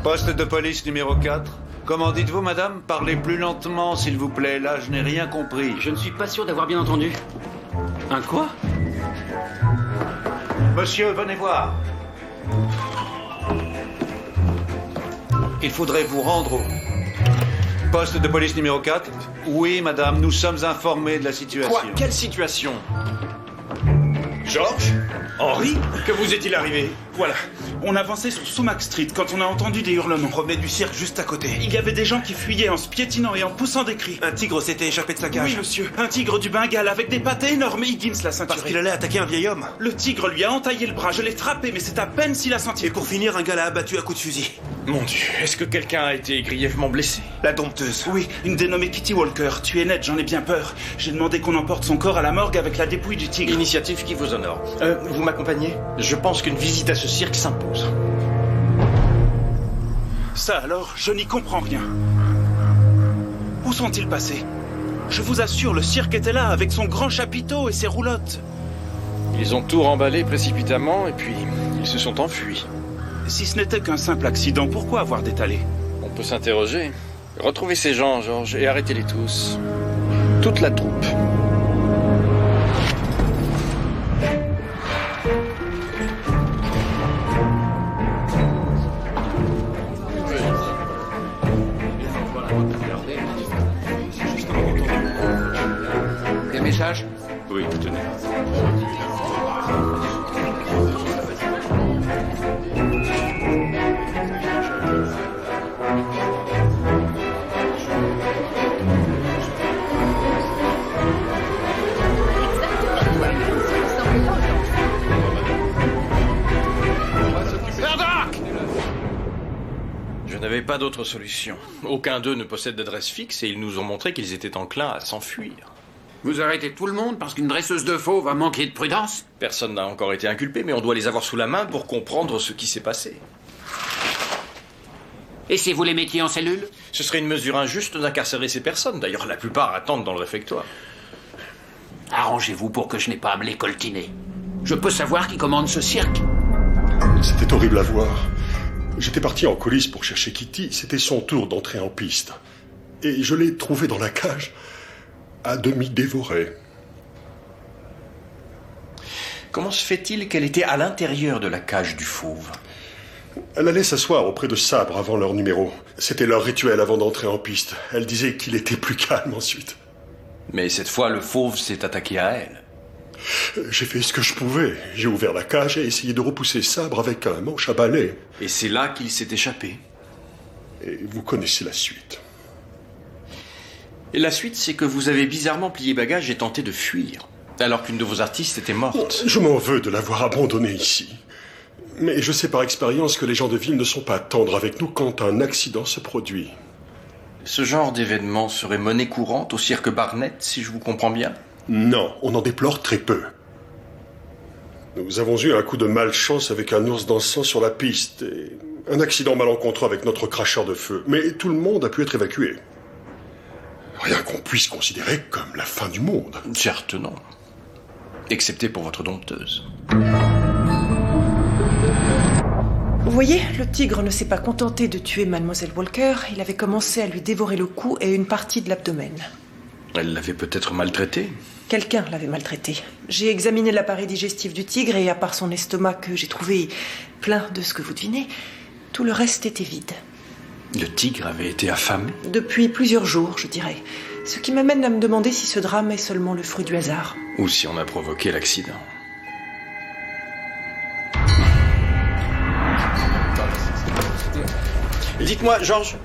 Poste de police numéro 4. Comment dites-vous, madame? Parlez plus lentement, s'il vous plaît. Là, je n'ai rien compris. Je ne suis pas sûr d'avoir bien entendu. Un quoi? Monsieur, venez voir. Il faudrait vous rendre au... Poste de police numéro 4. Oui, madame, nous sommes informés de la situation. Quoi? Quelle situation? Georges? Henri? Que vous est-il arrivé? Voilà. On avançait sur Sumac Street quand on a entendu des hurlements. On promenait du cirque juste à côté. Il y avait des gens qui fuyaient en se piétinant et en poussant des cris. Un tigre s'était échappé de sa cage. Oui, monsieur. Un tigre du Bengale avec des pattes énormes. Higgins l'a ceinturé. Parce qu'il allait attaquer un vieil homme. Le tigre lui a entaillé le bras. Je l'ai frappé, mais c'est à peine s'il a senti. Et pour finir, un gars l'a abattu à coups de fusil. Mon Dieu, est-ce que quelqu'un a été grièvement blessé? La dompteuse. Oui, une dénommée Kitty Walker. Tu es net, j'en ai bien peur. J'ai demandé qu'on emporte son corps à la morgue avec la dépouille du tigre. Initiative qui vous honore. Vous m'accompagnez? Je pense qu'une visite à ce cirque s'impose. Ça alors, je n'y comprends rien. Où sont-ils passés? Je vous assure, le cirque était là, avec son grand chapiteau et ses roulottes. Ils ont tout remballé précipitamment et puis ils se sont enfuis. Si ce n'était qu'un simple accident, pourquoi avoir détalé? On peut s'interroger. Retrouvez ces gens, Georges, et arrêtez-les tous. Toute la troupe. Des messages? Oui, tenez. Je n'avais pas d'autre solution. Aucun d'eux ne possède d'adresse fixe et ils nous ont montré qu'ils étaient enclins à s'enfuir. Vous arrêtez tout le monde parce qu'une dresseuse de faux va manquer de prudence? Personne n'a encore été inculpé, mais on doit les avoir sous la main pour comprendre ce qui s'est passé. Et si vous les mettiez en cellule? Ce serait une mesure injuste d'incarcérer ces personnes. D'ailleurs, la plupart attendent dans le réfectoire. Arrangez-vous pour que je n'ai pas à me les coltiner. Je peux savoir qui commande ce cirque? C'était horrible à voir. J'étais parti en coulisses pour chercher Kitty. C'était son tour d'entrer en piste. Et je l'ai trouvée dans la cage, à demi dévorée. Comment se fait-il qu'elle était à l'intérieur de la cage du fauve? Elle allait s'asseoir auprès de Sabre avant leur numéro. C'était leur rituel avant d'entrer en piste. Elle disait qu'il était plus calme ensuite. Mais cette fois, le fauve s'est attaqué à elle. J'ai fait ce que je pouvais. J'ai ouvert la cage et essayé de repousser Sabre avec un manche à balai. Et c'est là qu'il s'est échappé. Et vous connaissez la suite. Et la suite, c'est que vous avez bizarrement plié bagage et tenté de fuir, alors qu'une de vos artistes était morte. Je m'en veux de l'avoir abandonnée ici. Mais je sais par expérience que les gens de ville ne sont pas tendres avec nous quand un accident se produit. Ce genre d'événement serait monnaie courante au cirque Barnett, si je vous comprends bien? Non, on en déplore très peu. Nous avons eu un coup de malchance avec un ours dansant sur la piste et un accident malencontreux avec notre cracheur de feu. Mais tout le monde a pu être évacué. Rien qu'on puisse considérer comme la fin du monde. Certes non. Excepté pour votre dompteuse. Vous voyez, le tigre ne s'est pas contenté de tuer Mademoiselle Walker, il avait commencé à lui dévorer le cou et une partie de l'abdomen. Elle l'avait peut-être maltraitée? Quelqu'un l'avait maltraité. J'ai examiné l'appareil digestif du tigre et à part son estomac que j'ai trouvé plein de ce que vous devinez, tout le reste était vide. Le tigre avait été affamé? Depuis plusieurs jours, je dirais. Ce qui m'amène à me demander si ce drame est seulement le fruit du hasard. Ou si on a provoqué l'accident. Dites-moi, Georges,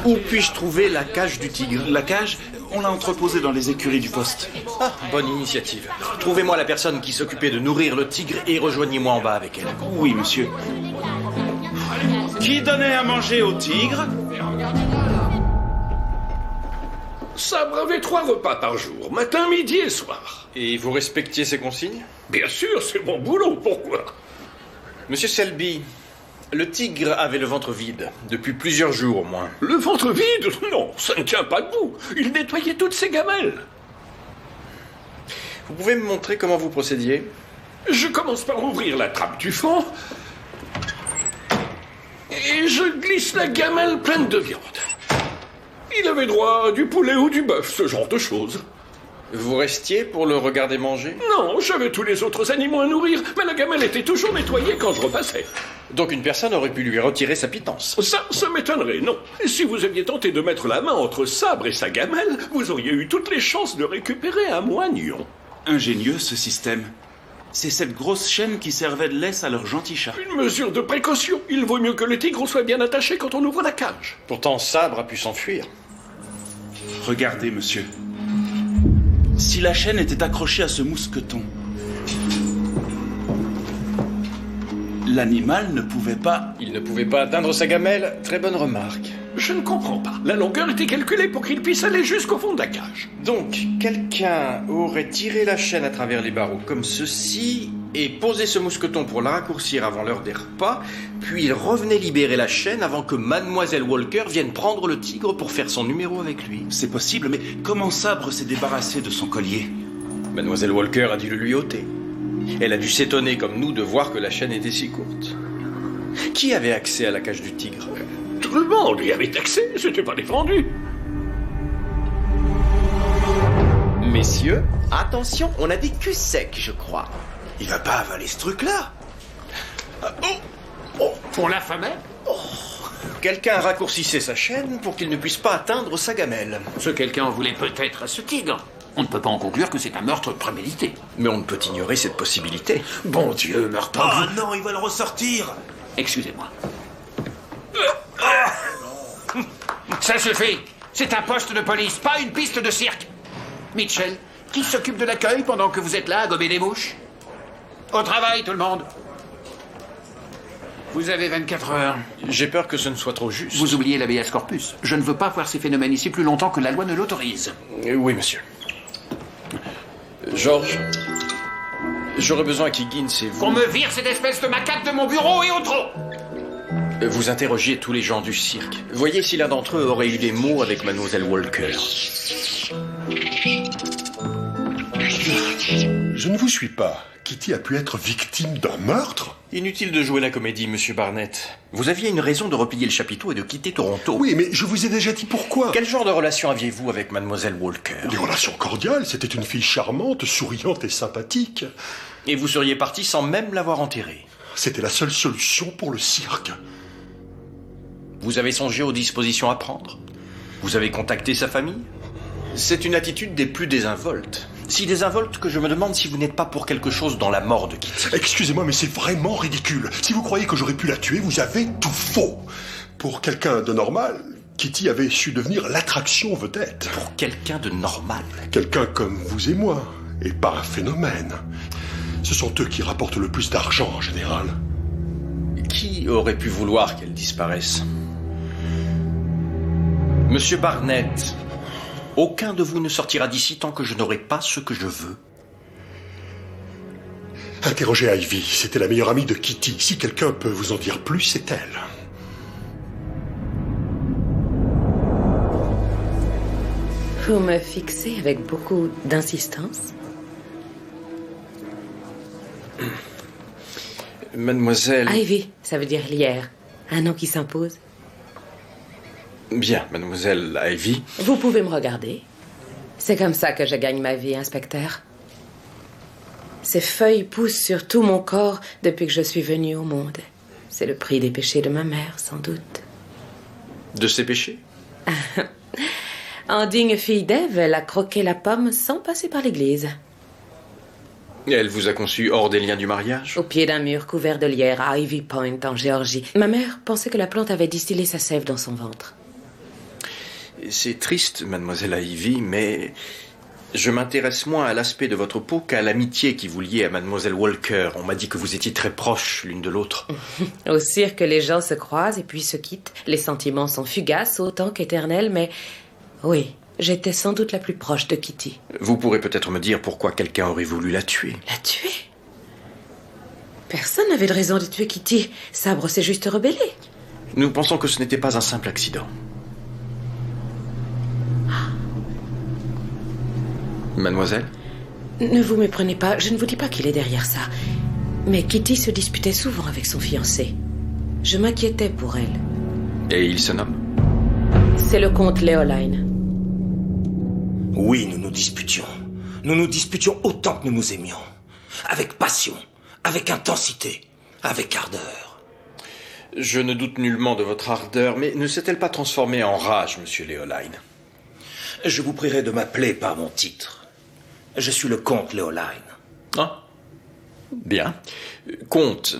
où puis-je trouver la cage du tigre? La cage, on l'a entreposée dans les écuries du poste. Ah, bonne initiative. Trouvez-moi la personne qui s'occupait de nourrir le tigre et rejoignez-moi en bas avec elle. Oui, monsieur. Qui donnait à manger au tigre? Sabre avait 3 repas par jour, matin, midi et soir. Et vous respectiez ces consignes? Bien sûr, c'est mon boulot, pourquoi? Monsieur Selby, le tigre avait le ventre vide, depuis plusieurs jours au moins. Le ventre vide? Non, ça ne tient pas debout. Il nettoyait toutes ses gamelles. Vous pouvez me montrer comment vous procédiez? Je commence par ouvrir la trappe du fond. et je glisse la gamelle pleine de viande. Il avait droit à du poulet ou du bœuf, ce genre de choses. Vous restiez pour le regarder manger? Non, j'avais tous les autres animaux à nourrir, mais la gamelle était toujours nettoyée quand je repassais. Donc une personne aurait pu lui retirer sa pitance. Ça m'étonnerait, non. Et si vous aviez tenté de mettre la main entre Sabre et sa gamelle, vous auriez eu toutes les chances de récupérer un moignon. Ingénieux, ce système. C'est cette grosse chaîne qui servait de laisse à leur gentil chat. Une mesure de précaution. Il vaut mieux que le tigre soit bien attaché quand on ouvre la cage. Pourtant, Sabre a pu s'enfuir. Regardez, monsieur. Si la chaîne était accrochée à ce mousqueton, l'animal ne pouvait pas... Il ne pouvait pas atteindre sa gamelle. Très bonne remarque. Je ne comprends pas. La longueur était calculée pour qu'il puisse aller jusqu'au fond de la cage. Donc, quelqu'un aurait tiré la chaîne à travers les barreaux comme ceci et posé ce mousqueton pour la raccourcir avant l'heure des repas, puis il revenait libérer la chaîne avant que Mademoiselle Walker vienne prendre le tigre pour faire son numéro avec lui. C'est possible, mais comment Sabre s'est débarrassé de son collier? Mademoiselle Walker a dû le lui ôter. Elle a dû s'étonner comme nous de voir que la chaîne était si courte. Qui avait accès à la cage du tigre? Tout le monde y avait accès, c'était pas défendu. Messieurs, attention, on a des culs secs, je crois. Il va pas avaler ce truc-là. Pour la femelle? Quelqu'un raccourcissait sa chaîne pour qu'il ne puisse pas atteindre sa gamelle. Ce quelqu'un en voulait peut-être à ce tigre. On ne peut pas en conclure que c'est un meurtre prémédité. Mais on ne peut ignorer cette possibilité. Bon Dieu, meurtre. Oh non, il va le ressortir. Excusez-moi. Ça suffit. C'est un poste de police, pas une piste de cirque. Mitchell, qui s'occupe de l'accueil pendant que vous êtes là à gober des mouches? Au travail, tout le monde. Vous avez 24 heures. J'ai peur que ce ne soit trop juste. Vous oubliez l'habeas corpus. Je ne veux pas voir ces phénomènes ici plus longtemps que la loi ne l'autorise. Oui, monsieur. Georges, j'aurais besoin qu'Higgins et vous... Qu'on me vire cette espèce de macaque de mon bureau et au trot. Vous interrogiez tous les gens du cirque. Voyez si l'un d'entre eux aurait eu des mots avec Mademoiselle Walker. Je ne vous suis pas. Kitty a pu être victime d'un meurtre? Inutile de jouer la comédie, monsieur Barnett. Vous aviez une raison de replier le chapiteau et de quitter Toronto. Oui, mais je vous ai déjà dit pourquoi. Quel genre de relation aviez-vous avec Mademoiselle Walker? Des relations cordiales, c'était une fille charmante, souriante et sympathique. Et vous seriez parti sans même l'avoir enterrée? C'était la seule solution pour le cirque. Vous avez songé aux dispositions à prendre? Vous avez contacté sa famille? C'est une attitude des plus désinvoltes. Si désinvolte que je me demande si vous n'êtes pas pour quelque chose dans la mort de Kitty. Excusez-moi, mais c'est vraiment ridicule. Si vous croyez que j'aurais pu la tuer, vous avez tout faux. Pour quelqu'un de normal, Kitty avait su devenir l'attraction vedette. Pour quelqu'un de normal? Quelqu'un comme vous et moi, et pas un phénomène. Ce sont eux qui rapportent le plus d'argent en général. Qui aurait pu vouloir qu'elle disparaisse? Monsieur Barnett, aucun de vous ne sortira d'ici tant que je n'aurai pas ce que je veux. Interrogez Ivy, c'était la meilleure amie de Kitty. Si quelqu'un peut vous en dire plus, c'est elle. Vous me fixez avec beaucoup d'insistance. Mademoiselle... Ivy, ça veut dire lierre. Un nom qui s'impose. Bien, mademoiselle Ivy. Vous pouvez me regarder. C'est comme ça que je gagne ma vie, inspecteur. Ces feuilles poussent sur tout mon corps depuis que je suis venue au monde. C'est le prix des péchés de ma mère, sans doute. De ses péchés? En digne fille d'Ève, elle a croqué la pomme sans passer par l'église. Elle vous a conçu hors des liens du mariage? Au pied d'un mur couvert de lierre à Ivy Point, en Géorgie. Ma mère pensait que la plante avait distillé sa sève dans son ventre. C'est triste, mademoiselle Ivy, mais je m'intéresse moins à l'aspect de votre peau qu'à l'amitié qui vous liait à mademoiselle Walker. On m'a dit que vous étiez très proches l'une de l'autre. Au cirque, les gens se croisent et puis se quittent. Les sentiments sont fugaces autant qu'éternels, mais oui, j'étais sans doute la plus proche de Kitty. Vous pourrez peut-être me dire pourquoi quelqu'un aurait voulu la tuer. La tuer? Personne n'avait de raison de tuer Kitty. Sabre s'est juste rebellé. Nous pensons que ce n'était pas un simple accident. Mademoiselle? Ne vous méprenez pas, je ne vous dis pas qu'il est derrière ça. Mais Kitty se disputait souvent avec son fiancé. Je m'inquiétais pour elle. Et il se nomme? C'est le comte Leoline. Oui, nous nous disputions. Nous nous disputions autant que nous nous aimions. Avec passion, avec intensité, avec ardeur. Je ne doute nullement de votre ardeur, mais ne s'est-elle pas transformée en rage, monsieur Leoline? Je vous prierai de m'appeler par mon titre. Je suis le comte Leoline. Ah, bien. Comte,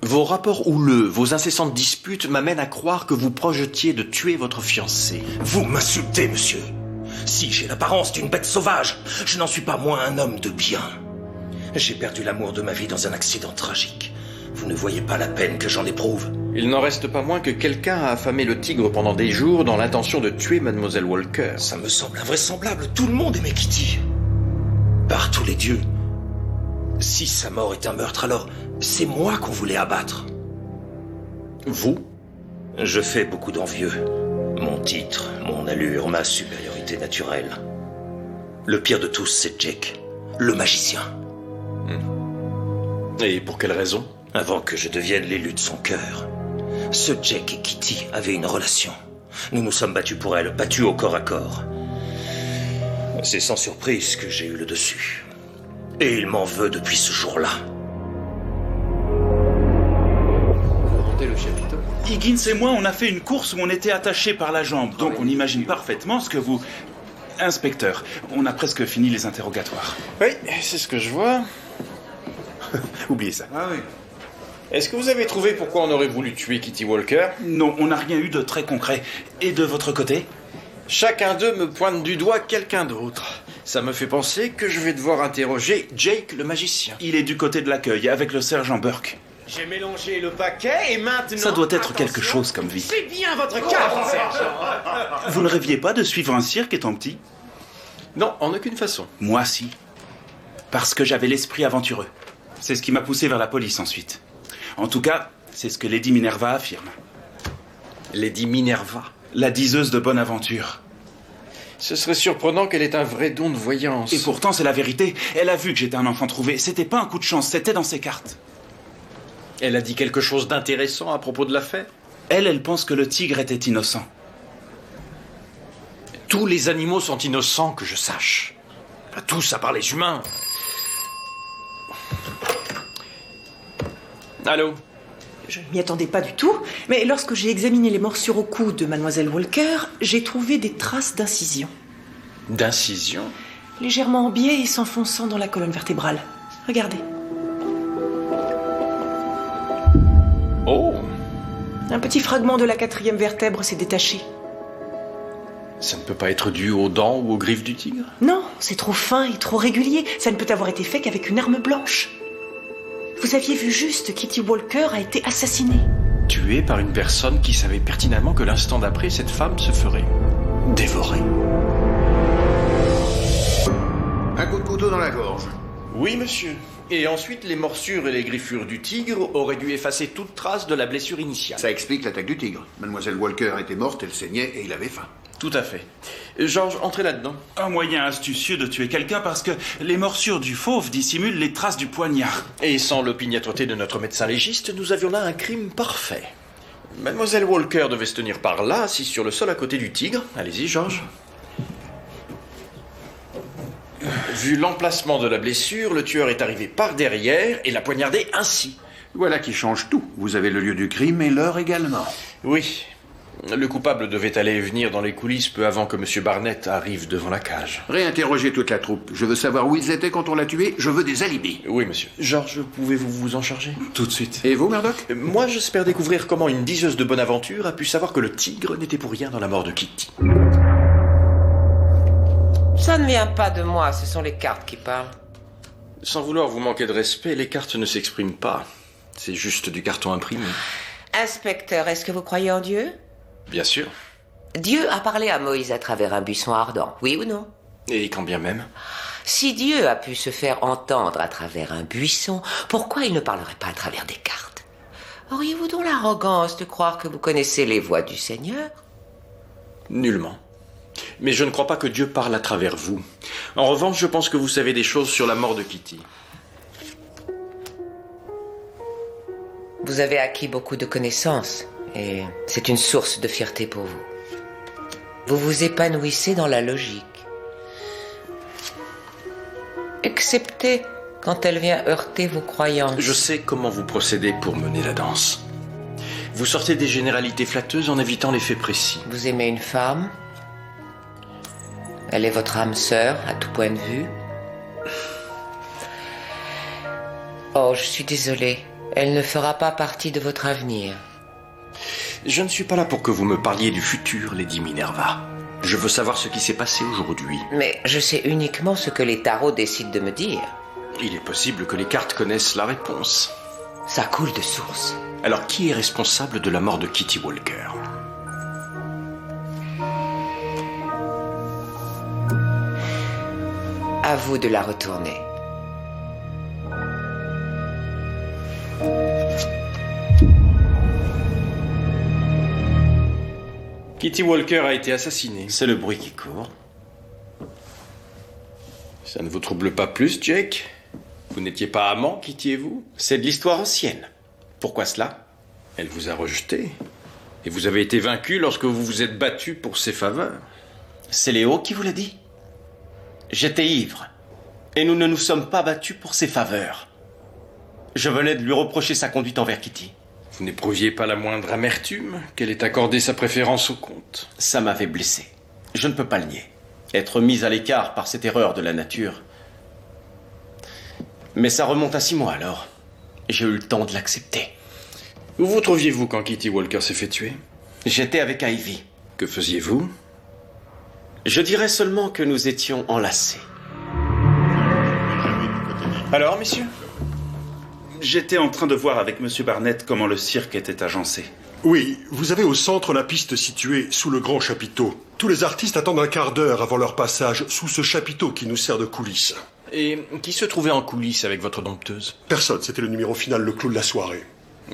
vos rapports houleux, vos incessantes disputes m'amènent à croire que vous projetiez de tuer votre fiancé. Vous m'insultez, monsieur. Si j'ai l'apparence d'une bête sauvage, je n'en suis pas moins un homme de bien. J'ai perdu l'amour de ma vie dans un accident tragique. Vous ne voyez pas la peine que j'en éprouve. Il n'en reste pas moins que quelqu'un a affamé le tigre pendant des jours dans l'intention de tuer mademoiselle Walker. Ça me semble invraisemblable. Tout le monde aimait Kitty. Par tous les dieux. Si sa mort est un meurtre, alors c'est moi qu'on voulait abattre. Vous? Je fais beaucoup d'envieux. Mon titre, mon allure, ma supériorité naturelle. Le pire de tous, c'est Jake, le magicien. Et pour quelle raison? Avant que je devienne l'élu de son cœur. Ce Jake et Kitty avaient une relation. Nous nous sommes battus pour elle, battus au corps à corps. C'est sans surprise que j'ai eu le dessus. Et il m'en veut depuis ce jour-là. Remontez le chapiteau. Higgins et moi, on a fait une course où on était attachés par la jambe, donc on imagine parfaitement ce que vous... Inspecteur, on a presque fini les interrogatoires. Oui, c'est ce que je vois. Oubliez ça. Ah oui. Est-ce que vous avez trouvé pourquoi on aurait voulu tuer Kitty Walker? Non, on n'a rien eu de très concret. Et de votre côté? Chacun d'eux me pointe du doigt quelqu'un d'autre. Ça me fait penser que je vais devoir interroger Jake le magicien. Il est du côté de l'accueil, avec le sergent Burke. J'ai mélangé le paquet et maintenant... Ça doit être quelque chose comme vie. C'est bien votre carte, sergent. Vous ne rêviez pas de suivre un cirque étant petit? Non, en aucune façon. Moi, si. Parce que j'avais l'esprit aventureux. C'est ce qui m'a poussé vers la police ensuite. En tout cas, c'est ce que Lady Minerva affirme. Lady Minerva? La diseuse de bonne aventure. Ce serait surprenant qu'elle ait un vrai don de voyance. Et pourtant, c'est la vérité. Elle a vu que j'étais un enfant trouvé. C'était pas un coup de chance, c'était dans ses cartes. Elle a dit quelque chose d'intéressant à propos de l'affaire? Elle pense que le tigre était innocent. Tous les animaux sont innocents, que je sache. Pas tous, à part les humains. Allô? Je ne m'y attendais pas du tout, mais lorsque j'ai examiné les morsures au cou de mademoiselle Walker, j'ai trouvé des traces d'incision. D'incision? Légèrement en biais et s'enfonçant dans la colonne vertébrale. Regardez. Oh! Un petit fragment de la 4e vertèbre s'est détaché. Ça ne peut pas être dû aux dents ou aux griffes du tigre? Non, c'est trop fin et trop régulier. Ça ne peut avoir été fait qu'avec une arme blanche. Vous aviez vu juste, Kitty Walker a été assassinée. Tuée par une personne qui savait pertinemment que l'instant d'après, cette femme se ferait dévorer. Un coup de couteau dans la gorge. Oui, monsieur. Et ensuite, les morsures et les griffures du tigre auraient dû effacer toute trace de la blessure initiale. Ça explique l'attaque du tigre. Mademoiselle Walker était morte, elle saignait et il avait faim. Tout à fait. Georges, entrez là-dedans. Un moyen astucieux de tuer quelqu'un parce que les morsures du fauve dissimulent les traces du poignard. Et sans l'opiniâtreté de notre médecin légiste, nous avions là un crime parfait. Mademoiselle Walker devait se tenir par là, assise sur le sol à côté du tigre. Allez-y, Georges. Vu l'emplacement de la blessure, le tueur est arrivé par derrière et l'a poignardé ainsi. Voilà qui change tout. Vous avez le lieu du crime et l'heure également. Oui. Le coupable devait aller et venir dans les coulisses peu avant que M. Barnett arrive devant la cage. Réinterrogez toute la troupe. Je veux savoir où ils étaient quand on l'a tué. Je veux des alibis. Oui, monsieur. Georges, pouvez-vous vous en charger? Tout de suite. Et vous, Murdoch? Moi, j'espère découvrir comment une diseuse de bonne aventure a pu savoir que le tigre n'était pour rien dans la mort de Kitty. Ça ne vient pas de moi, ce sont les cartes qui parlent. Sans vouloir vous manquer de respect, les cartes ne s'expriment pas. C'est juste du carton imprimé. Inspecteur, est-ce que vous croyez en Dieu? Bien sûr. Dieu a parlé à Moïse à travers un buisson ardent, oui ou non? Et quand bien même. Si Dieu a pu se faire entendre à travers un buisson, pourquoi il ne parlerait pas à travers des cartes? Auriez-vous donc l'arrogance de croire que vous connaissez les voies du Seigneur? Nullement. Mais je ne crois pas que Dieu parle à travers vous. En revanche, je pense que vous savez des choses sur la mort de Kitty. Vous Vous avez acquis beaucoup de connaissances et c'est une source de fierté pour vous. Vous vous épanouissez dans la logique. Excepté quand elle vient heurter vos croyances. Je sais comment vous procédez pour mener la danse. Vous sortez des généralités flatteuses en évitant les faits précis. Vous aimez une femme. Elle est votre âme sœur, à tout point de vue. Oh, je suis désolée. Elle ne fera pas partie de votre avenir. Je ne suis pas là pour que vous me parliez du futur, Lady Minerva. Je veux savoir ce qui s'est passé aujourd'hui. Mais je sais uniquement ce que les tarots décident de me dire. Il est possible que les cartes connaissent la réponse. Ça coule de source. Alors, qui est responsable de la mort de Kitty Walker? À vous de la retourner. Kitty Walker a été assassinée. C'est le bruit qui court. Ça ne vous trouble pas plus, Jake? Vous n'étiez pas amants, Kitty et vous? C'est de l'histoire ancienne. Pourquoi cela? Elle vous a rejeté. Et vous avez été vaincu lorsque vous vous êtes battu pour ses faveurs. C'est Léo qui vous l'a dit? J'étais ivre. Et nous ne nous sommes pas battus pour ses faveurs. Je venais de lui reprocher sa conduite envers Kitty. Vous n'éprouviez pas la moindre amertume qu'elle ait accordé sa préférence au comte? Ça m'avait blessé. Je ne peux pas le nier. Être mise à l'écart par cette erreur de la nature. Mais ça remonte à 6 mois alors. J'ai eu le temps de l'accepter. Où vous trouviez-vous quand Kitty Walker s'est fait tuer? J'étais avec Ivy. Que faisiez-vous? Je dirais seulement que nous étions enlacés. Alors, messieurs? J'étais en train de voir avec Monsieur Barnett comment le cirque était agencé. Oui, vous avez au centre la piste située sous le grand chapiteau. Tous les artistes attendent un quart d'heure avant leur passage sous ce chapiteau qui nous sert de coulisses. Et qui se trouvait en coulisses avec votre dompteuse? Personne, c'était le numéro final, le clou de la soirée.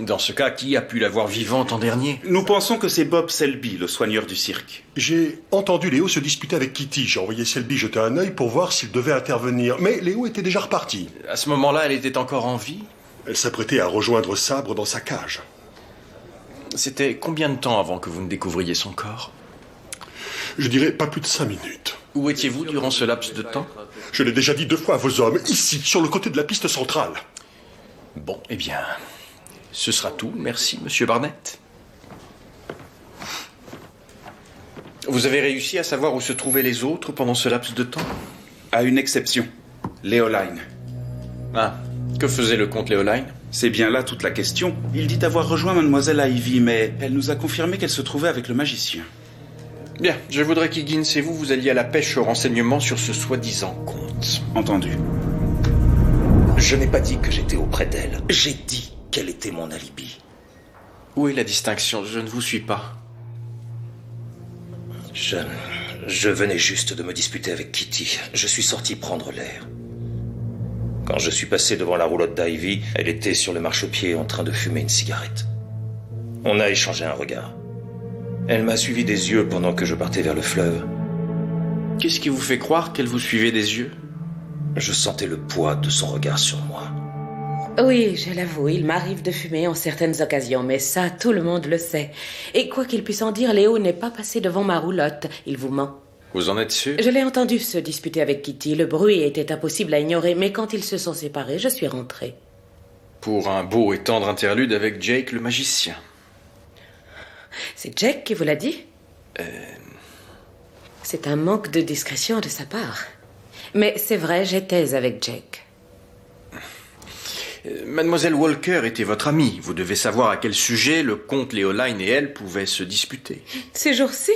Dans ce cas, qui a pu la voir vivante en dernier? Nous pensons que c'est Bob Selby, le soigneur du cirque. J'ai entendu Léo se disputer avec Kitty. J'ai envoyé Selby jeter un œil pour voir s'il devait intervenir. Mais Léo était déjà reparti. À ce moment-là, elle était encore en vie? Elle s'apprêtait à rejoindre Sabre dans sa cage. C'était combien de temps avant que vous ne découvriez son corps? Je dirais pas plus de 5 minutes. Où étiez-vous durant ce laps de temps? Je l'ai déjà dit 2 fois à vos hommes, ici, sur le côté de la piste centrale. Bon, eh bien, ce sera tout. Merci, Monsieur Barnett. Vous avez réussi à savoir où se trouvaient les autres pendant ce laps de temps? À une exception, Léoline. Ah, que faisait le comte Léoline? C'est bien là toute la question. Il dit avoir rejoint Mademoiselle Ivy, mais elle nous a confirmé qu'elle se trouvait avec le magicien. Bien, je voudrais qu'Higgins et vous alliez à la pêche aux renseignements sur ce soi-disant comte. Entendu. Je n'ai pas dit que j'étais auprès d'elle. J'ai dit qu'elle était mon alibi. Où est la distinction? Je ne vous suis pas. Je venais juste de me disputer avec Kitty. Je suis sorti prendre l'air. Quand je suis passé devant la roulotte d'Ivy, elle était sur le marchepied en train de fumer une cigarette. On a échangé un regard. Elle m'a suivi des yeux pendant que je partais vers le fleuve. Qu'est-ce qui vous fait croire qu'elle vous suivait des yeux? Je sentais le poids de son regard sur moi. Oui, je l'avoue, il m'arrive de fumer en certaines occasions, mais ça, tout le monde le sait. Et quoi qu'il puisse en dire, Léo n'est pas passé devant ma roulotte. Il vous ment. Vous en êtes sûr? Je l'ai entendu se disputer avec Kitty. Le bruit était impossible à ignorer, mais quand ils se sont séparés, je suis rentrée. Pour un beau et tendre interlude avec Jake le magicien. C'est Jake qui vous l'a dit? C'est un manque de discrétion de sa part. Mais c'est vrai, j'étais avec Jake. Mademoiselle Walker était votre amie. Vous devez savoir à quel sujet le comte Léoline et elle pouvaient se disputer. Ces jours-ci,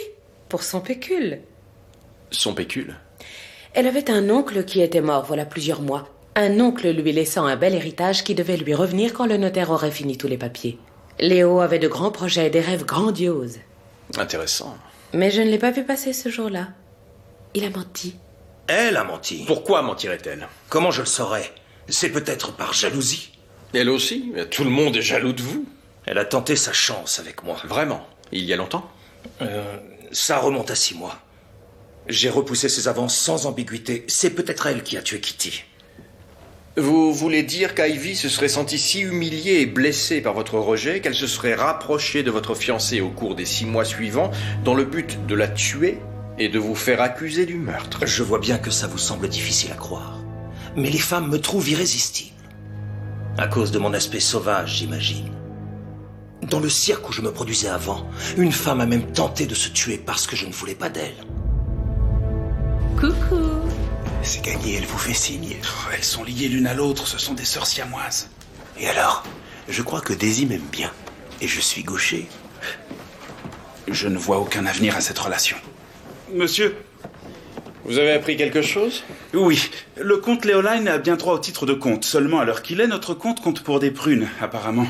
pour son pécule. Son pécule? Elle avait un oncle qui était mort voilà plusieurs mois. Un oncle lui laissant un bel héritage qui devait lui revenir quand le notaire aurait fini tous les papiers. Léo avait de grands projets et des rêves grandioses. Intéressant. Mais je ne l'ai pas vu passer ce jour-là. Il a menti. Elle a menti. Pourquoi mentirait-elle? Comment je le saurais? C'est peut-être par jalousie. Elle aussi? Tout le monde est jaloux de vous. Elle a tenté sa chance avec moi. Vraiment? Il y a longtemps? Ça remonte à 6 mois. J'ai repoussé ses avances sans ambiguïté. C'est peut-être elle qui a tué Kitty. Vous voulez dire qu'Ivy se serait sentie si humiliée et blessée par votre rejet qu'elle se serait rapprochée de votre fiancé au cours des 6 mois suivants dans le but de la tuer et de vous faire accuser du meurtre? Je vois bien que ça vous semble difficile à croire. Mais les femmes me trouvent irrésistible. À cause de mon aspect sauvage, j'imagine. Dans le cirque où je me produisais avant, une femme a même tenté de se tuer parce que je ne voulais pas d'elle. Coucou. C'est gagné, elle vous fait signe. Elles sont liées l'une à l'autre, ce sont des sœurs siamoises. Et alors? Je crois que Daisy m'aime bien. Et je suis gaucher. Je ne vois aucun avenir à cette relation. Monsieur? Vous avez appris quelque chose? Oui, le comte Leoline a bien droit au titre de comte. Seulement, à l'heure qu'il est, notre comte compte pour des prunes, apparemment.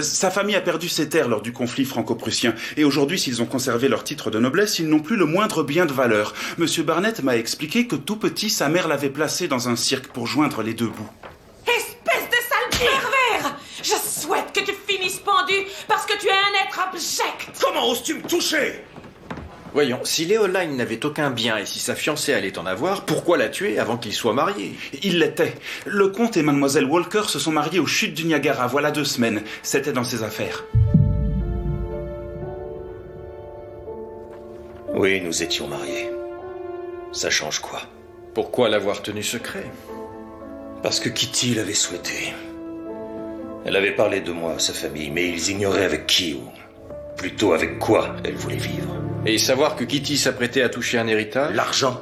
Sa famille a perdu ses terres lors du conflit franco-prussien. Et aujourd'hui, s'ils ont conservé leur titre de noblesse, ils n'ont plus le moindre bien de valeur. Monsieur Barnett m'a expliqué que tout petit, sa mère l'avait placé dans un cirque pour joindre les deux bouts. Espèce de sale pervers! Je souhaite que tu finisses pendu parce que tu es un être abject! Comment oses-tu me toucher? Voyons, si Leoline n'avait aucun bien et si sa fiancée allait en avoir, pourquoi la tuer avant qu'il soit marié? Il l'était. Le comte et mademoiselle Walker se sont mariés aux chutes du Niagara, voilà 2 semaines. C'était dans ses affaires. Oui, nous étions mariés. Ça change quoi? Pourquoi l'avoir tenu secret? Parce que Kitty l'avait souhaité. Elle avait parlé de moi à sa famille, mais ils ignoraient avec qui ou plutôt avec quoi elle voulait vivre. Et savoir que Kitty s'apprêtait à toucher un héritage? L'argent?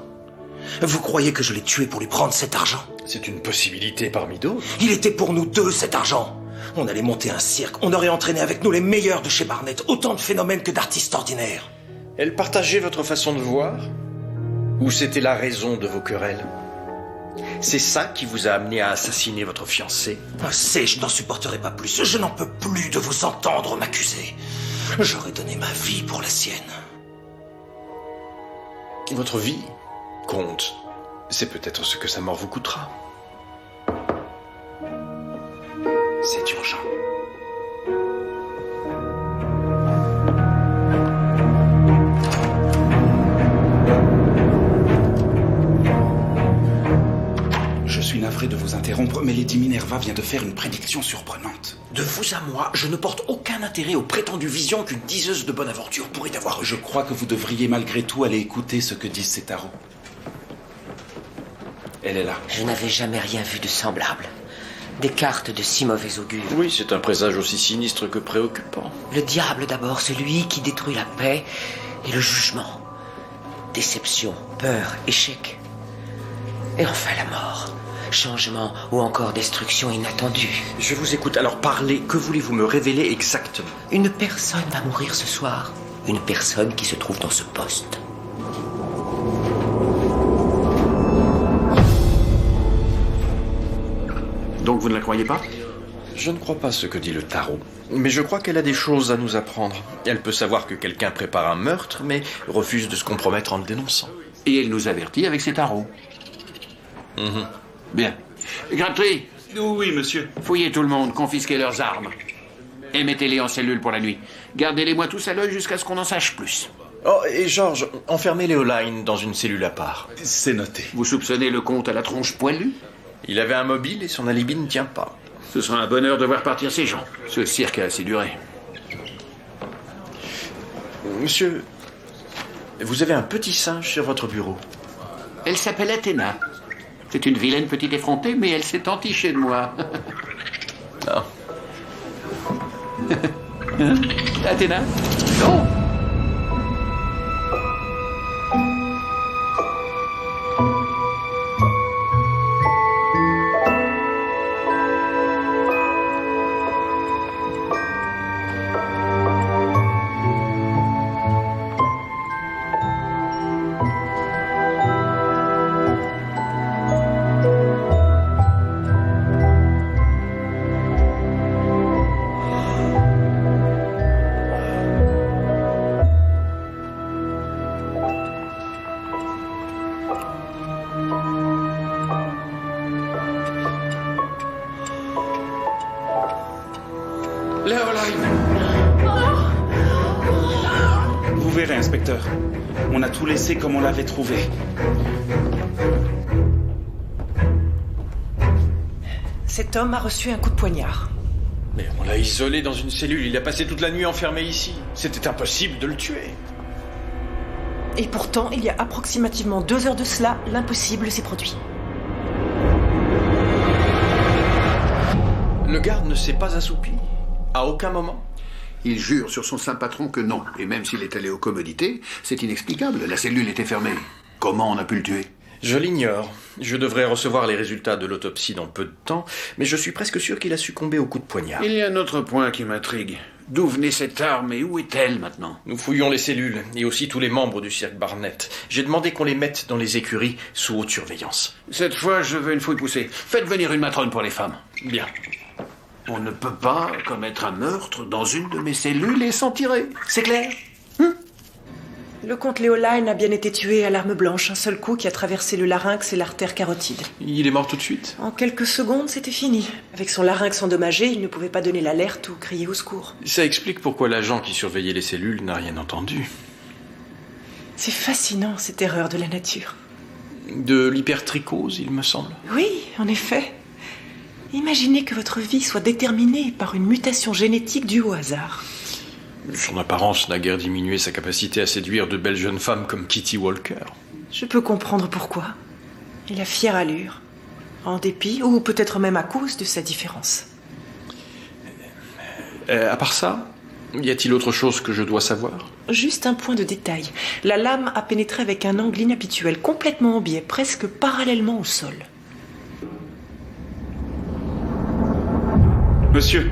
Vous croyez que je l'ai tué pour lui prendre cet argent? C'est une possibilité parmi d'autres. Il était pour nous deux, cet argent. On allait monter un cirque, on aurait entraîné avec nous les meilleurs de chez Barnett, autant de phénomènes que d'artistes ordinaires. Elle partageait votre façon de voir? Ou c'était la raison de vos querelles? C'est ça qui vous a amené à assassiner votre fiancé? Assez, je n'en supporterai pas plus. Je n'en peux plus de vous entendre m'accuser. J'aurais donné ma vie pour la sienne. Votre vie compte. C'est peut-être ce que sa mort vous coûtera. C'est urgent. Je suis navré de vous interrompre, mais Lady Minerva vient de faire une prédiction surprenante. De vous à moi, je ne porte aucun intérêt aux prétendues visions qu'une diseuse de bonne aventure pourrait avoir. Je crois que vous devriez malgré tout aller écouter ce que disent ces tarots. Elle est là. Je n'avais jamais rien vu de semblable. Des cartes de si mauvais augure. Oui, c'est un présage aussi sinistre que préoccupant. Le diable d'abord, celui qui détruit la paix et le jugement. Déception, peur, échec. Et enfin la mort. Changement ou encore destruction inattendue. Je vous écoute, alors parlez, que voulez-vous me révéler exactement? Une personne va mourir ce soir. Une personne qui se trouve dans ce poste. Donc vous ne la croyez pas? Je ne crois pas ce que dit le tarot. Mais je crois qu'elle a des choses à nous apprendre. Elle peut savoir que quelqu'un prépare un meurtre, mais refuse de se compromettre en le dénonçant. Et elle nous avertit avec ses tarots. Bien. Gratry. Oui, monsieur. Fouillez tout le monde, confisquez leurs armes. Et mettez-les en cellule pour la nuit. Gardez-les-moi tous à l'œil jusqu'à ce qu'on en sache plus. Oh, et Georges, enfermez Leoline dans une cellule à part. C'est noté. Vous soupçonnez le comte à la tronche poilue? Il avait un mobile et son alibi ne tient pas. Ce sera un bonheur de voir partir ces gens. Ce cirque a assez duré. Monsieur, vous avez un petit singe sur votre bureau. Elle s'appelle Athéna. C'est une vilaine petite effrontée, mais elle s'est entichée de moi. Non. Hein? Athéna? Non! Vous verrez, inspecteur. On a tout laissé comme on l'avait trouvé. Cet homme a reçu un coup de poignard. Mais on l'a isolé dans une cellule, il a passé toute la nuit enfermé ici. C'était impossible de le tuer. Et pourtant, il y a approximativement 2 heures de cela, l'impossible s'est produit. Le garde ne s'est pas assoupi. À aucun moment. Il jure sur son saint patron que non. Et même s'il est allé aux commodités, c'est inexplicable. La cellule était fermée. Comment on a pu le tuer? Je l'ignore. Je devrais recevoir les résultats de l'autopsie dans peu de temps, mais je suis presque sûr qu'il a succombé au coup de poignard. Il y a un autre point qui m'intrigue. D'où venait cette arme et où est-elle maintenant? Nous fouillons les cellules, et aussi tous les membres du cirque Barnett. J'ai demandé qu'on les mette dans les écuries sous haute surveillance. Cette fois, je veux une fouille poussée. Faites venir une matrone pour les femmes. Bien. On ne peut pas commettre un meurtre dans une de mes cellules et s'en tirer. C'est clair? Le comte Leoline a bien été tué à l'arme blanche, un seul coup qui a traversé le larynx et l'artère carotide. Il est mort tout de suite? En quelques secondes, c'était fini. Avec son larynx endommagé, il ne pouvait pas donner l'alerte ou crier au secours. Ça explique pourquoi l'agent qui surveillait les cellules n'a rien entendu. C'est fascinant, cette erreur de la nature. De l'hypertrichose, il me semble. Oui, en effet. Imaginez que votre vie soit déterminée par une mutation génétique due au hasard. Son apparence n'a guère diminué sa capacité à séduire de belles jeunes femmes comme Kitty Walker. Je peux comprendre pourquoi. Il a fière allure, en dépit, ou peut-être même à cause de sa différence. À part ça, y a-t-il autre chose que je dois savoir? Juste un point de détail. La lame a pénétré avec un angle inhabituel, complètement en biais, presque parallèlement au sol. Monsieur,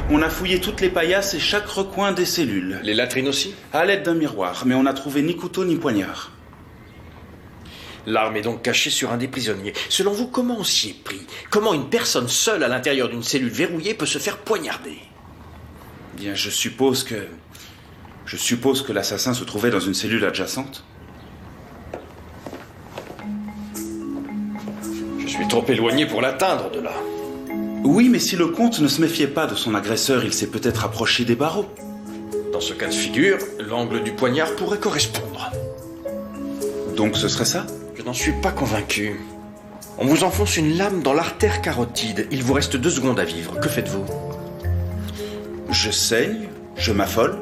on a fouillé toutes les paillasses et chaque recoin des cellules. Les latrines aussi? À l'aide d'un miroir, mais on n'a trouvé ni couteau ni poignard. L'arme est donc cachée sur un des prisonniers. Selon vous, comment on s'y est pris? Comment une personne seule à l'intérieur d'une cellule verrouillée peut se faire poignarder? Bien, je suppose que l'assassin se trouvait dans une cellule adjacente. Je suis trop éloigné pour l'atteindre de là. Oui, mais si le comte ne se méfiait pas de son agresseur, il s'est peut-être approché des barreaux. Dans ce cas de figure, l'angle du poignard pourrait correspondre. Donc ce serait ça? Je n'en suis pas convaincu. On vous enfonce une lame dans l'artère carotide. Il vous reste 2 secondes à vivre. Que faites-vous? Je saigne, je m'affole,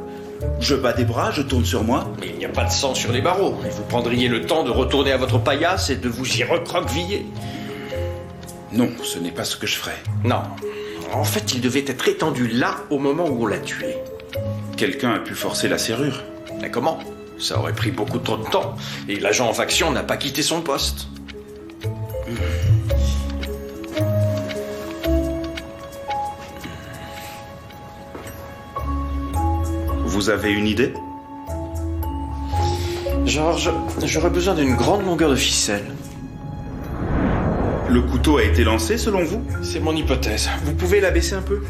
je bats des bras, je tourne sur moi. Mais il n'y a pas de sang sur les barreaux. Et vous prendriez le temps de retourner à votre paillasse et de vous y recroqueviller. Non, ce n'est pas ce que je ferais. Non. En fait, il devait être étendu là au moment où on l'a tué. Quelqu'un a pu forcer la serrure. Mais comment? Ça aurait pris beaucoup trop de temps. Et l'agent en faction n'a pas quitté son poste. Vous avez une idée? George, j'aurais besoin d'une grande longueur de ficelle. Le couteau a été lancé, selon vous? C'est mon hypothèse. Vous pouvez la baisser un peu?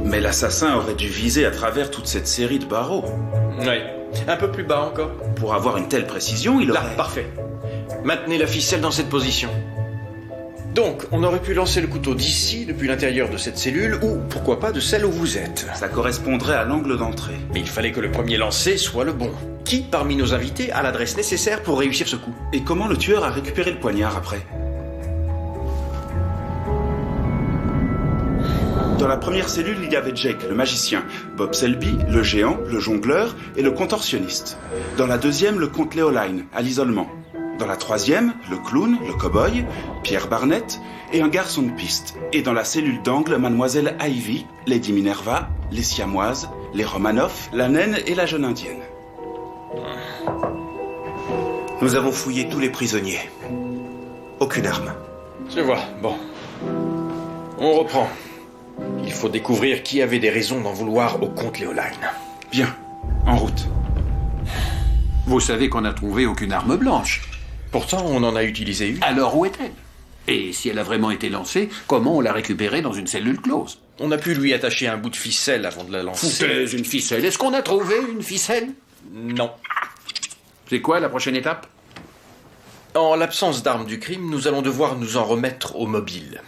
Mais l'assassin aurait dû viser à travers toute cette série de barreaux. Oui. Un peu plus bas encore. Pour avoir une telle précision, il aurait... Là, parfait. Maintenez la ficelle dans cette position. Donc, on aurait pu lancer le couteau d'ici, depuis l'intérieur de cette cellule, ou, pourquoi pas, de celle où vous êtes. Ça correspondrait à l'angle d'entrée. Mais il fallait que le premier lancé soit le bon. Qui, parmi nos invités, a l'adresse nécessaire pour réussir ce coup? Et comment le tueur a récupéré le poignard après? Dans la première cellule, il y avait Jake, le magicien, Bob Selby, le géant, le jongleur et le contorsionniste. Dans la deuxième, le comte Leoline, à l'isolement. Dans la troisième, le clown, le cow-boy, Pierre Barnett et un garçon de piste. Et dans la cellule d'angle, Mademoiselle Ivy, Lady Minerva, les Siamoises, les Romanoff, la naine et la jeune indienne. Nous avons fouillé tous les prisonniers. Aucune arme. Je vois. Bon. On reprend. Il faut découvrir qui avait des raisons d'en vouloir au comte Leoline. Bien. En route. Vous savez qu'on n'a trouvé aucune arme blanche. Pourtant, on en a utilisé une. Alors où est-elle? Et si elle a vraiment été lancée, comment on l'a récupérée dans une cellule close? On a pu lui attacher un bout de ficelle avant de la lancer. Foutaise, une ficelle. Est-ce qu'on a trouvé une ficelle? Non. C'est quoi la prochaine étape? En l'absence d'armes du crime, nous allons devoir nous en remettre au mobile.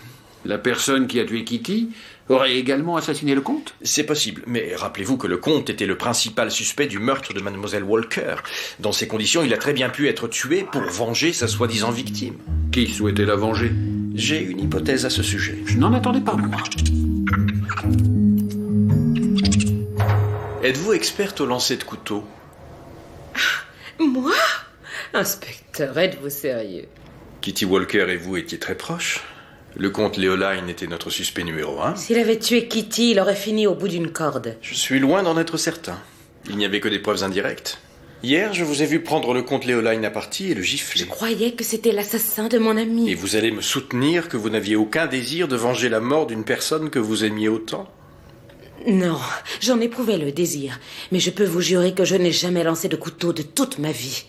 La personne qui a tué Kitty aurait également assassiné le comte? C'est possible, mais rappelez-vous que le comte était le principal suspect du meurtre de Mademoiselle Walker. Dans ces conditions, il a très bien pu être tué pour venger sa soi-disant victime. Qui souhaitait la venger? J'ai une hypothèse à ce sujet. Je n'en attendais pas, moi. Êtes-vous experte au lancer de couteau? Moi? Inspecteur, êtes-vous sérieux? Kitty Walker et vous étiez très proches. Le comte Leoline était notre suspect numéro 1. S'il avait tué Kitty, il aurait fini au bout d'une corde. Je suis loin d'en être certain. Il n'y avait que des preuves indirectes. Hier, je vous ai vu prendre le comte Leoline à partie et le gifler. Je croyais que c'était l'assassin de mon ami. Et vous allez me soutenir que vous n'aviez aucun désir de venger la mort d'une personne que vous aimiez autant? Non, j'en éprouvais le désir. Mais je peux vous jurer que je n'ai jamais lancé de couteau de toute ma vie.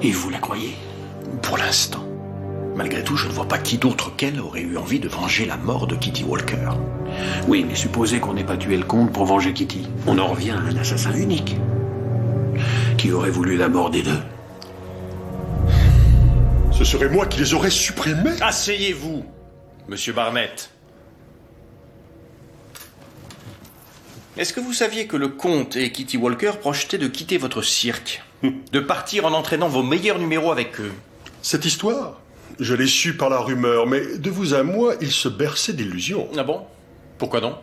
Et vous la croyez? Pour l'instant. Malgré tout, je ne vois pas qui d'autre qu'elle aurait eu envie de venger la mort de Kitty Walker. Oui, mais supposez qu'on n'ait pas tué le comte pour venger Kitty. On en revient à un assassin unique. Qui aurait voulu la mort des deux? Ce serait moi qui les aurais supprimés? Asseyez-vous, monsieur Barnett. Est-ce que vous saviez que le comte et Kitty Walker projetaient de quitter votre cirque? De partir en entraînant vos meilleurs numéros avec eux? Cette histoire, je l'ai su par la rumeur, mais de vous à moi, ils se berçaient d'illusions. Ah bon? Pourquoi non?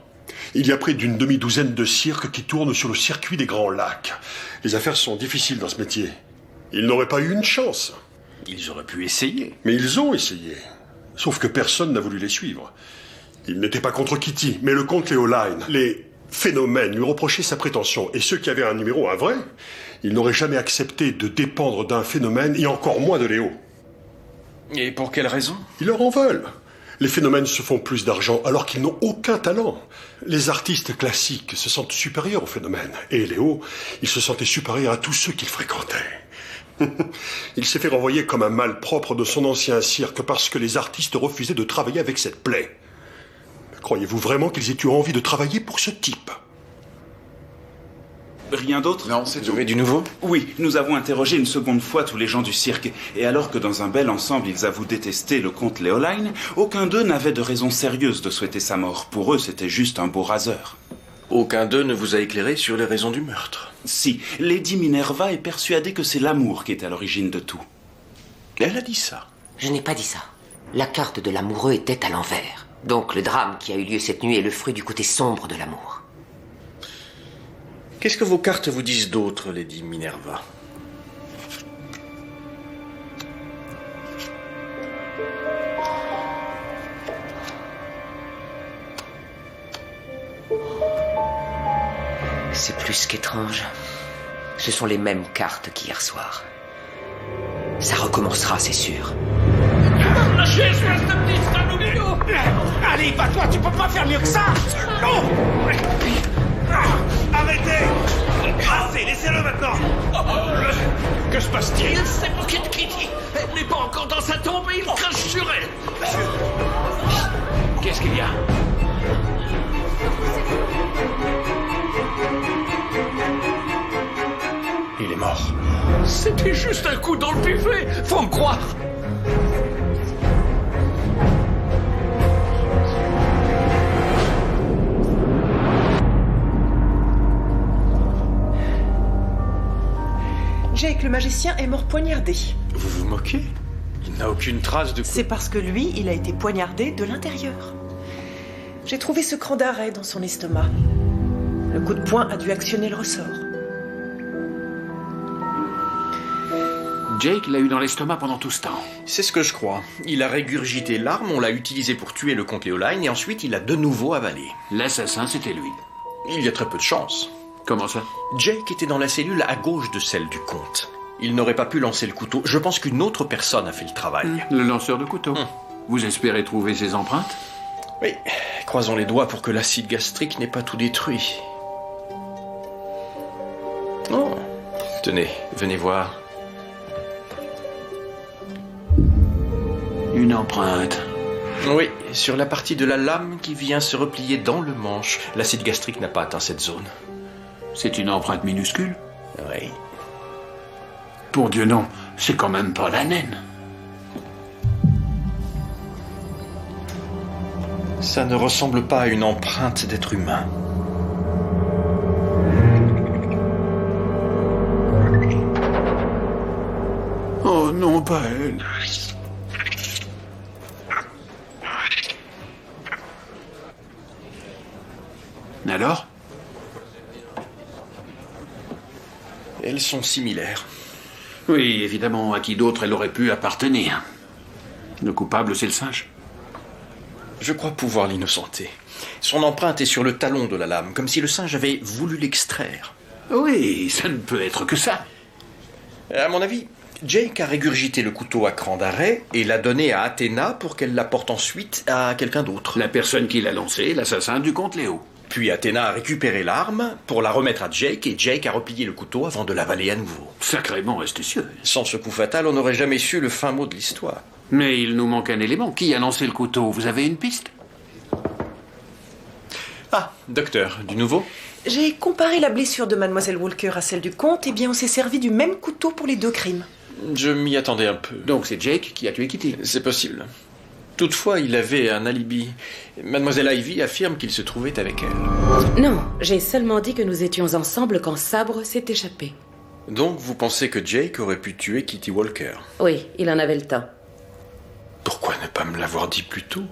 Il y a près d'une demi-douzaine de cirques qui tournent sur le circuit des Grands Lacs. Les affaires sont difficiles dans ce métier. Ils n'auraient pas eu une chance. Ils auraient pu essayer. Mais ils ont essayé. Sauf que personne n'a voulu les suivre. Ils n'étaient pas contre Kitty, mais le comte Leoline. Les phénomènes lui reprochaient sa prétention. Et ceux qui avaient un numéro, un vrai, ils n'auraient jamais accepté de dépendre d'un phénomène, et encore moins de Léo. Et pour quelle raison? Ils leur en veulent. Les phénomènes se font plus d'argent alors qu'ils n'ont aucun talent. Les artistes classiques se sentent supérieurs aux phénomènes. Et Léo, il se sentait supérieur à tous ceux qu'il fréquentait. Il s'est fait renvoyer comme un malpropre de son ancien cirque parce que les artistes refusaient de travailler avec cette plaie. Croyez-vous vraiment qu'ils aient eu envie de travailler pour ce type? Rien d'autre? Non, c'est tout. Vous avez du nouveau? Oui, nous avons interrogé une seconde fois tous les gens du cirque. Et alors que dans un bel ensemble, ils avouent détester le comte Leoline, aucun d'eux n'avait de raison sérieuse de souhaiter sa mort. Pour eux, c'était juste un beau raseur. Aucun d'eux ne vous a éclairé sur les raisons du meurtre? Si, Lady Minerva est persuadée que c'est l'amour qui est à l'origine de tout. Elle a dit ça. Je n'ai pas dit ça. La carte de l'amoureux était à l'envers. Donc le drame qui a eu lieu cette nuit est le fruit du côté sombre de l'amour. Qu'est-ce que vos cartes vous disent d'autre, Lady Minerva? C'est plus qu'étrange. Ce sont les mêmes cartes qu'hier soir. Ça recommencera, c'est sûr. Lâchez, espèce de petit salaudo! Allez, pas-toi, tu peux pas faire mieux que ça! Non! Arrêtez! Assez, laissez-le maintenant! Que se passe-t-il? Il s'est moqué de Kitty! Elle n'est pas encore dans sa tombe et il crache sur elle! Qu'est-ce qu'il y a? Il est mort. C'était juste un coup dans le buffet! Faut me croire! Jake, le magicien, est mort poignardé. Vous vous moquez? Il n'a aucune trace de... C'est parce que lui, il a été poignardé de l'intérieur. J'ai trouvé ce cran d'arrêt dans son estomac. Le coup de poing a dû actionner le ressort. Jake l'a eu dans l'estomac pendant tout ce temps. C'est ce que je crois. Il a régurgité l'arme, on l'a utilisée pour tuer le comte Leoline, et ensuite il a de nouveau avalé. L'assassin, c'était lui. Il y a très peu de chance. Comment ça? Jake était dans la cellule à gauche de celle du comte. Il n'aurait pas pu lancer le couteau. Je pense qu'une autre personne a fait le travail. Le lanceur de couteau. Vous espérez trouver ses empreintes? Oui, croisons les doigts pour que l'acide gastrique n'ait pas tout détruit. Oh, tenez, venez voir. Une empreinte. Oui, sur la partie de la lame qui vient se replier dans le manche. L'acide gastrique n'a pas atteint cette zone. C'est une empreinte minuscule? Oui. Pour Dieu non, c'est quand même pas la naine. Ça ne ressemble pas à une empreinte d'être humain. Oh non, pas elle. Alors? Elles sont similaires. Oui, évidemment, à qui d'autre elle aurait pu appartenir? Le coupable, c'est le singe? Je crois pouvoir l'innocenter. Son empreinte est sur le talon de la lame, comme si le singe avait voulu l'extraire. Oui, ça ne peut être que ça. À mon avis, Jake a régurgité le couteau à cran d'arrêt et l'a donné à Athéna pour qu'elle l'apporte ensuite à quelqu'un d'autre. La personne qui l'a lancé, l'assassin du comte Léo. Puis Athéna a récupéré l'arme pour la remettre à Jake et Jake a replié le couteau avant de l'avaler à nouveau. Sacrément astucieux. Sans ce coup fatal, on n'aurait jamais su le fin mot de l'histoire. Mais il nous manque un élément. Qui a lancé le couteau? Vous avez une piste? Ah, docteur, du nouveau? J'ai comparé la blessure de Mademoiselle Walker à celle du comte, et bien on s'est servi du même couteau pour les deux crimes. Je m'y attendais un peu. Donc c'est Jake qui a tué Kitty? C'est possible. Toutefois, il avait un alibi. Mademoiselle Ivy affirme qu'il se trouvait avec elle. Non, j'ai seulement dit que nous étions ensemble quand Sabre s'est échappé. Donc vous pensez que Jake aurait pu tuer Kitty Walker? Oui, il en avait le temps. Pourquoi ne pas me l'avoir dit plus tôt?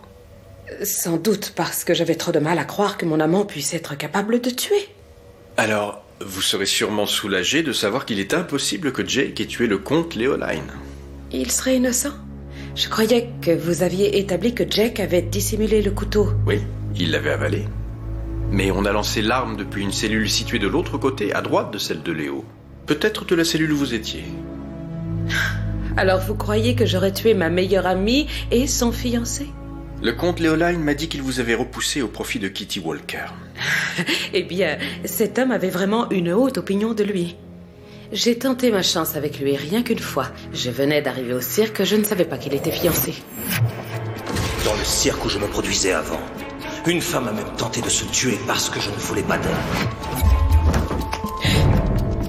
Sans doute parce que j'avais trop de mal à croire que mon amant puisse être capable de tuer. Alors, vous serez sûrement soulagé de savoir qu'il est impossible que Jake ait tué le comte Leoline. Il serait innocent? Je croyais que vous aviez établi que Jake avait dissimulé le couteau. Oui, il l'avait avalé. Mais on a lancé l'arme depuis une cellule située de l'autre côté, à droite de celle de Léo. Peut-être de la cellule où vous étiez. Alors vous croyez que j'aurais tué ma meilleure amie et son fiancé? Le comte Leoline m'a dit qu'il vous avait repoussé au profit de Kitty Walker. Eh bien, cet homme avait vraiment une haute opinion de lui. J'ai tenté ma chance avec lui rien qu'une fois. Je venais d'arriver au cirque, je ne savais pas qu'il était fiancé. Dans le cirque où je me produisais avant, une femme a même tenté de se tuer parce que je ne voulais pas d'elle.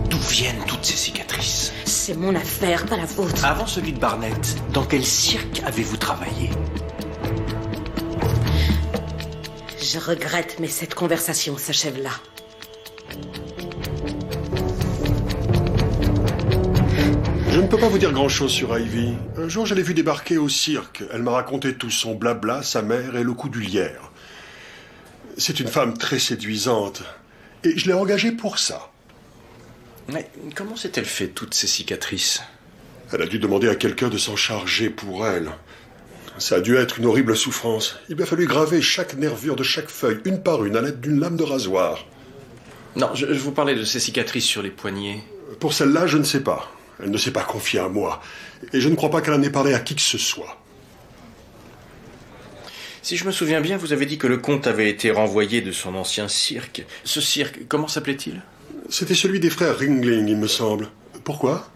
D'où viennent toutes ces cicatrices? C'est mon affaire, pas la vôtre. Avant celui de Barnett, dans quel cirque avez-vous travaillé? Je regrette, mais cette conversation s'achève là. Je ne peux pas vous dire grand-chose sur Ivy. Un jour, je l'ai vue débarquer au cirque. Elle m'a raconté tout son blabla, sa mère et le coup du lierre. C'est une femme très séduisante. Et je l'ai engagée pour ça. Mais comment s'est-elle fait toutes ces cicatrices? Elle a dû demander à quelqu'un de s'en charger pour elle. Ça a dû être une horrible souffrance. Il m'a fallu graver chaque nervure de chaque feuille, une par une, à l'aide d'une lame de rasoir. Non, je vous parlais de ces cicatrices sur les poignets. Pour celle-là, je ne sais pas. Elle ne s'est pas confiée à moi. Et je ne crois pas qu'elle en ait parlé à qui que ce soit. Si je me souviens bien, vous avez dit que le comte avait été renvoyé de son ancien cirque. Ce cirque, comment s'appelait-il? C'était celui des frères Ringling, il me semble. Pourquoi?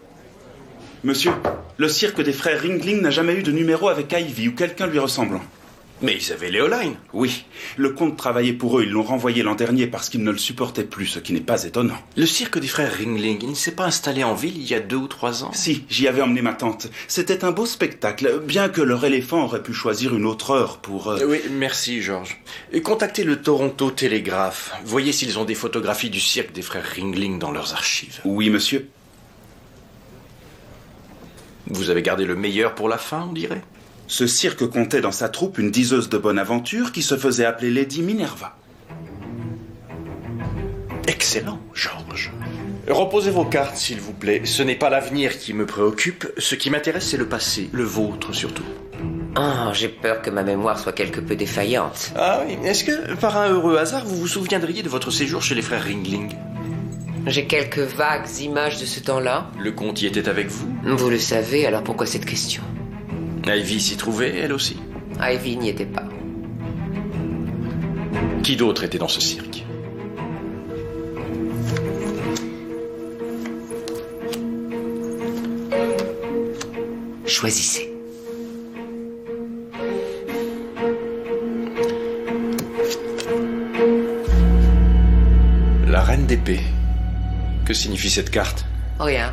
Monsieur, le cirque des frères Ringling n'a jamais eu de numéro avec Ivy ou quelqu'un lui ressemblant. Mais ils avaient Leoline. Oui, le comte travaillait pour eux, ils l'ont renvoyé l'an dernier parce qu'ils ne le supportaient plus, ce qui n'est pas étonnant. Le cirque des frères Ringling, il ne s'est pas installé en ville il y a 2 ou 3 ans? Si, j'y avais emmené ma tante. C'était un beau spectacle, bien que leur éléphant aurait pu choisir une autre heure pour... Oui, merci Georges. Contactez le Toronto Telegraph. Voyez s'ils ont des photographies du cirque des frères Ringling dans leurs archives. Oui, monsieur. Vous avez gardé le meilleur pour la fin, on dirait? Ce cirque comptait dans sa troupe une diseuse de bonne aventure qui se faisait appeler Lady Minerva. Excellent, Georges. Reposez vos cartes, s'il vous plaît. Ce n'est pas l'avenir qui me préoccupe. Ce qui m'intéresse, c'est le passé. Le vôtre, surtout. Oh, j'ai peur que ma mémoire soit quelque peu défaillante. Ah oui. Est-ce que, par un heureux hasard, vous vous souviendriez de votre séjour chez les frères Ringling? J'ai quelques vagues images de ce temps-là. Le comte y était avec vous? Vous le savez, alors pourquoi cette question? Ivy s'y trouvait, elle aussi? Ivy n'y était pas. Qui d'autre était dans ce cirque? Choisissez. La reine d'épée. Que signifie cette carte? Rien.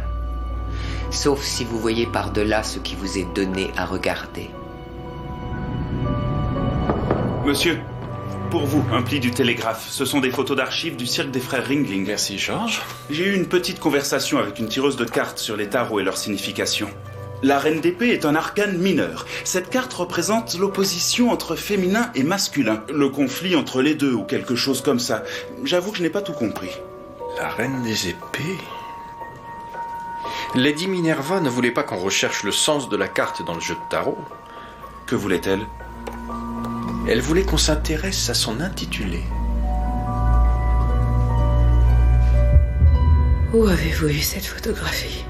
Sauf si vous voyez par-delà ce qui vous est donné à regarder. Monsieur, pour vous, un pli du Télégraphe. Ce sont des photos d'archives du cirque des frères Ringling. Merci, Georges. J'ai eu une petite conversation avec une tireuse de cartes sur les tarots et leur signification. La reine d'épée est un arcane mineur. Cette carte représente l'opposition entre féminin et masculin. Le conflit entre les deux ou quelque chose comme ça. J'avoue que je n'ai pas tout compris. La reine des épées... Lady Minerva ne voulait pas qu'on recherche le sens de la carte dans le jeu de tarot. Que voulait-elle? Elle voulait qu'on s'intéresse à son intitulé. Où avez-vous eu cette photographie?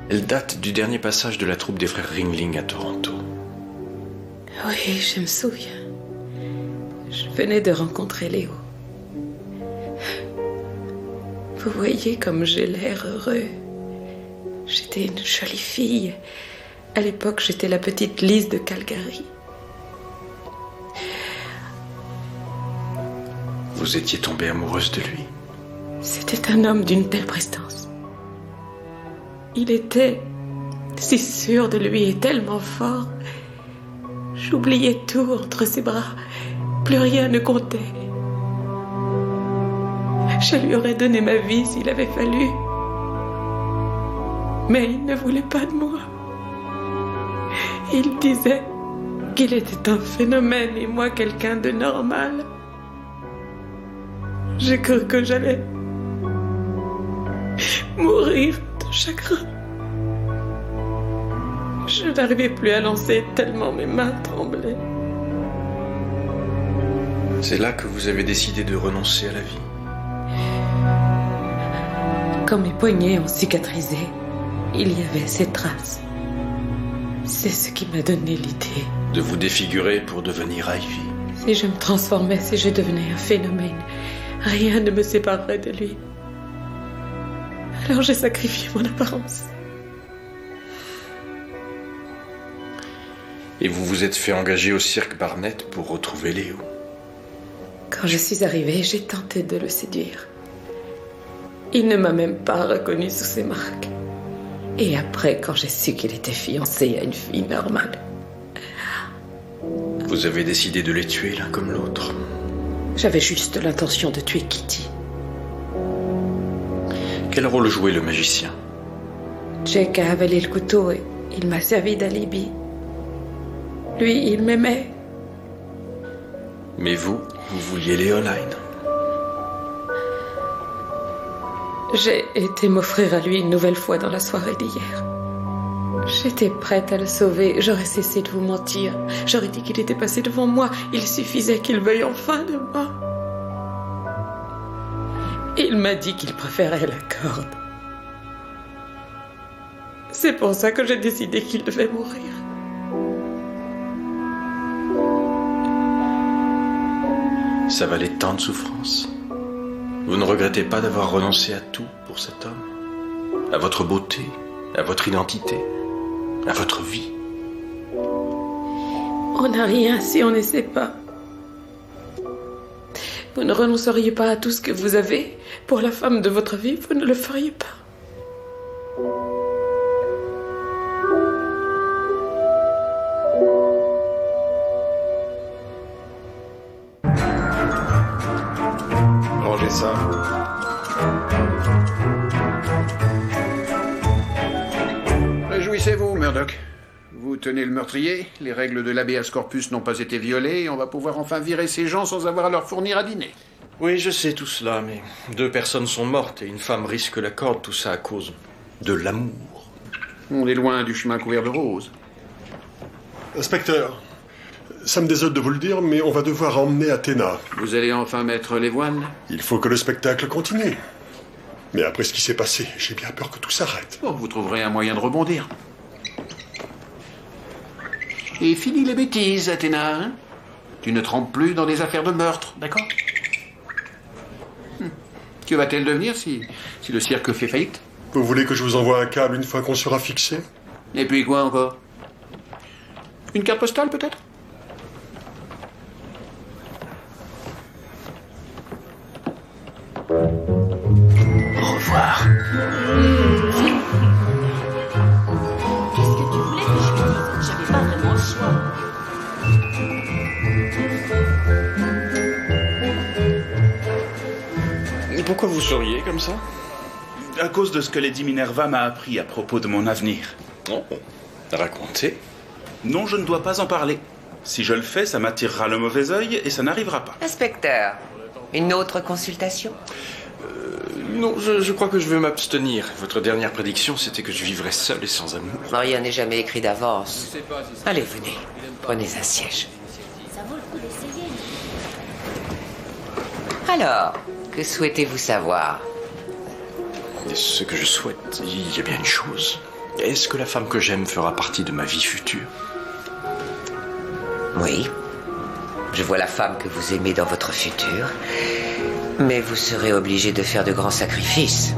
Elle date du dernier passage de la troupe des frères Ringling à Toronto. Oui, je me souviens. Je venais de rencontrer Léo. Vous voyez comme j'ai l'air heureux. J'étais une jolie fille. À l'époque, j'étais la petite Lise de Calgary. Vous étiez tombée amoureuse de lui? C'était un homme d'une telle prestance. Il était si sûr de lui et tellement fort. J'oubliais tout entre ses bras. Plus rien ne comptait. Je lui aurais donné ma vie s'il avait fallu. Mais il ne voulait pas de moi. Il disait qu'il était un phénomène et moi quelqu'un de normal. J'ai cru que j'allais mourir de chagrin. Je n'arrivais plus à lancer tellement mes mains tremblaient. C'est là que vous avez décidé de renoncer à la vie. Quand mes poignets ont cicatrisé, il y avait ces traces. C'est ce qui m'a donné l'idée. De vous défigurer pour devenir Ivy. Si je me transformais, si je devenais un phénomène, rien ne me séparerait de lui. Alors j'ai sacrifié mon apparence. Et vous vous êtes fait engager au cirque Barnett pour retrouver Léo. Quand je suis arrivée, j'ai tenté de le séduire. Il ne m'a même pas reconnue sous ses marques. Et après, quand j'ai su qu'il était fiancé à une fille normale. Vous avez décidé de les tuer l'un comme l'autre. J'avais juste l'intention de tuer Kitty. Quel rôle jouait le magicien? Jake a avalé le couteau et il m'a servi d'alibi. Lui, il m'aimait. Mais vous vouliez Léoline. J'ai été m'offrir à lui une nouvelle fois dans la soirée d'hier. J'étais prête à le sauver. J'aurais cessé de vous mentir. J'aurais dit qu'il était passé devant moi. Il suffisait qu'il veuille enfin de moi. Il m'a dit qu'il préférait la corde. C'est pour ça que j'ai décidé qu'il devait mourir. Ça valait tant de souffrance. Vous ne regrettez pas d'avoir renoncé à tout pour cet homme? À votre beauté, à votre identité, à votre vie? On n'a rien si on n'essaie pas. Vous ne renonceriez pas à tout ce que vous avez pour la femme de votre vie, vous ne le feriez pas. Rangez ça. Réjouissez-vous, Murdoch. Vous tenez le meurtrier, les règles de l'habeas corpus n'ont pas été violées, et on va pouvoir enfin virer ces gens sans avoir à leur fournir à dîner. Oui, je sais tout cela, mais 2 personnes sont mortes et une femme risque la corde, tout ça à cause de l'amour. On est loin du chemin couvert de roses. Inspecteur, ça me désole de vous le dire, mais on va devoir emmener Athéna. Vous allez enfin mettre les voiles? Il faut que le spectacle continue. Mais après ce qui s'est passé, j'ai bien peur que tout s'arrête. Bon, vous trouverez un moyen de rebondir. Et fini les bêtises, Athéna, hein? Tu ne trempes plus dans des affaires de meurtre, d'accord? Que va-t-elle devenir si le cirque fait faillite? Vous voulez que je vous envoie un câble une fois qu'on sera fixé? Et puis quoi encore? Une carte postale, peut-être? Au revoir. Qu'est-ce que tu voulais que je lui dise? J'avais pas vraiment le choix. Et pourquoi vous souriez comme ça? À cause de ce que Lady Minerva m'a appris à propos de mon avenir. Oh, racontez. Non, je ne dois pas en parler. Si je le fais, ça m'attirera le mauvais œil et ça n'arrivera pas. Inspecteur, une autre consultation? Non, je crois que je veux m'abstenir. Votre dernière prédiction, c'était que je vivrais seul et sans amour. Rien n'est jamais écrit d'avance. Allez, venez. Prenez un siège. Alors, que souhaitez-vous savoir? Et ce que je souhaite, il y a bien une chose. Est-ce que la femme que j'aime fera partie de ma vie future? Oui. Je vois la femme que vous aimez dans votre futur. Mais vous serez obligé de faire de grands sacrifices.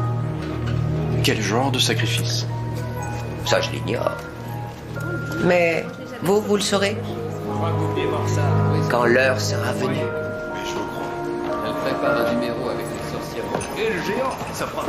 Quel genre de sacrifice? Ça, je l'ignore. Mais vous le saurez. Quand l'heure sera venue. Elle prépare un numéro avec les sorcières. Et le géant, ça prend